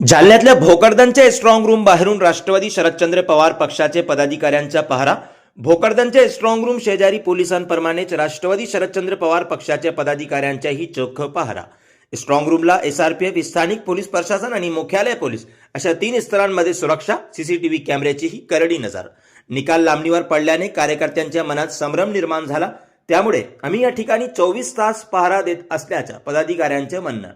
जालन्यातल्या भोकरदनच्या strong room बाहेरून राष्ट्रवादी शरदचंद्र पवार पक्षाचे पदाधिकाऱ्यांचा पहारा। भोकरदनच्या स्ट्रॉंग रूम शेजारी पोलिसांप्रमाणेच राष्ट्रवादी शरदचंद्र पवार पक्षाच्या पदाधिकाऱ्यांचाही चोख पहारा। स्ट्रॉंग रूमला एसआरपीएफ, स्थानिक पोलीस प्रशासन आणि मुख्यालय पोलीस अशा 3 स्तरांमध्ये सुरक्षा, सीसीटीव्ही कॅमेऱ्याचीही करडी नजर। निकाल लांबणीवर पडल्याने कार्यकर्त्यांच्या मनात संभ्रम निर्माण झाला। त्यामुळे आम्ही या ठिकाणी 24 तास पहारा देत असल्याचं पदाधिकाऱ्यांचे म्हणणं।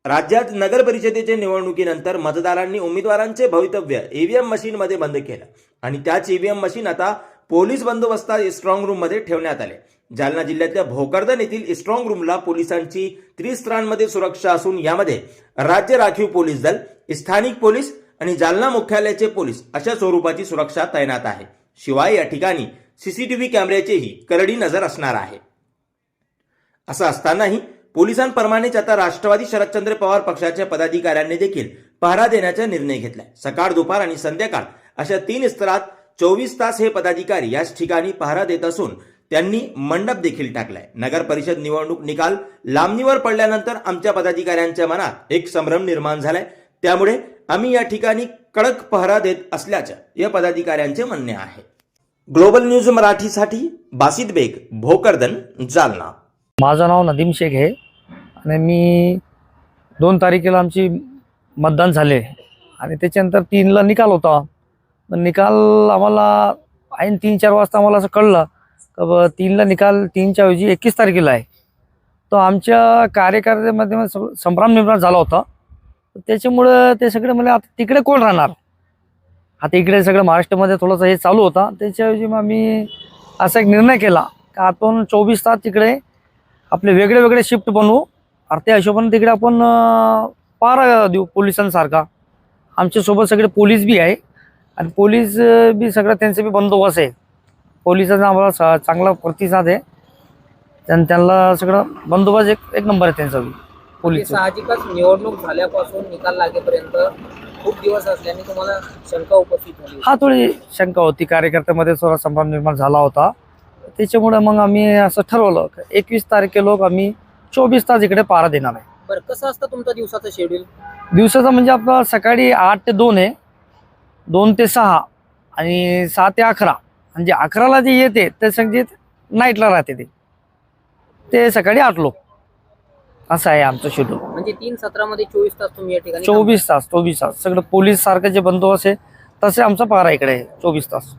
राज्यात नगर परिषदेच्या निवडणुकीनंतर मतदारांनी उमेदवारांचे भवितव्य ईव्हीएम मशीनमध्ये बंद केलं आणि त्याच ईव्हीएम मशीन आता पोलीस बंदोबस्तात स्ट्रॉंग रूममध्ये ठेवण्यात आले। जालना जिल्ह्यातल्या भोकरदन येथील स्ट्रॉंग रूमला पोलिसांची 3 स्तरांमध्ये सुरक्षा असून यामध्ये राज्य राखीव पोलीस दल, स्थानिक पोलीस आणि जालना मुख्यालयाचे पोलीस अशा स्वरूपाची सुरक्षा तैनात आहे। शिवाय या ठिकाणी सीसीटीव्ही कॅमेऱ्याचीही करडी नजर असणार आहे। असं असतानाही पोलिसांप्रमाणेच आता राष्ट्रवादी शरदचंद्र पवार पक्षाच्या पदाधिकाऱ्यांनी देखील पहारा देण्याचा निर्णय घेतलाय। सकाळ, दुपार आणि संध्याकाळ अशा 3 स्तरात 24 तास हे पदाधिकारी याच ठिकाणी पहारा देत असून त्यांनी मंडप देखील टाकलाय। नगर परिषद निवडणूक निकाल लांबणीवर पडल्यानंतर आमच्या पदाधिकाऱ्यांच्या मनात एक संभ्रम निर्माण झालाय। त्यामुळे आम्ही या ठिकाणी कडक पहारा देत असल्याचं या पदाधिकाऱ्यांचे म्हणणे आहे। ग्लोबल न्यूज मराठीसाठी बासित बेग, भोकरदन, जालना। माझं नाव नदीम शेख आहे आणि मी 2 तारखेला आमची मतदान झाले आणि त्याच्यानंतर 3ला निकाल होता। निकाल आम्हाला ऐन 3-4 वाजता आम्हाला असं कळलं की 3ला निकाल 3च्या ऐवजी 21 तारखेला आहे। तो आमच्या कार्यकर्त्यामध्ये संभ्रम निर्माण झाला होता। त्याच्यामुळं ते सगळे म्हणजे आता तिकडे कोण राहणार, आता इकडे सगळं महाराष्ट्रामध्ये थोडंसं हे चालू होता। त्याच्याऐवजी मग आम्ही असा एक निर्णय केला की आपण 24 तास तिकडे आपले वेगळे वेगळे शिफ्ट बनवू आणि त्या हिशोबाने तिकडे आपण पहारा देऊ पोलिसांसारखा। आमच्यासोबत सगळे पोलीस बी आहे आणि पोलीस बी सगळं त्यांचे बी बंदोबस्त आहे। पोलिसांचा आम्हाला चांगला प्रतिसाद आहे आणि त्यांना सगळं बंदोबस्त एक नंबर आहे त्यांचा बी। पोलीस साहजिकच निवडणूक झाल्यापासून निकाल लागेपर्यंत खूप दिवस असल्याने तुम्हाला शंका उपस्थित झाली। हा, थोडी शंका होती, कार्यकर्त्यामध्ये थोडा संभ्रम निर्माण झाला होता। त्याच्यामुळे मग आम्ही असं ठरवलं 21 तारखेला आम्ही 24 तास इकडे पहारा देणार आहे। बरं, कसं असतं तुमचं दिवसाचं शेड्यूल? दिवसाचं म्हणजे आपलं सकाळी 8 ते 2 आहे, 2 ते 6 आणि 6 ते 11। म्हणजे 11ला जे येते ते सगळे नाईटला राहते ते सकाळी 8 लोक। असं आहे आमचं शेड्यूल। म्हणजे 3 सत्रामध्ये 24 तास तुम्ही या ठिकाणी 24 तास सगळं पोलीस सारखं जे बंदोबस्त आहे तसे आमचा पहारा इकडे आहे 24 तास।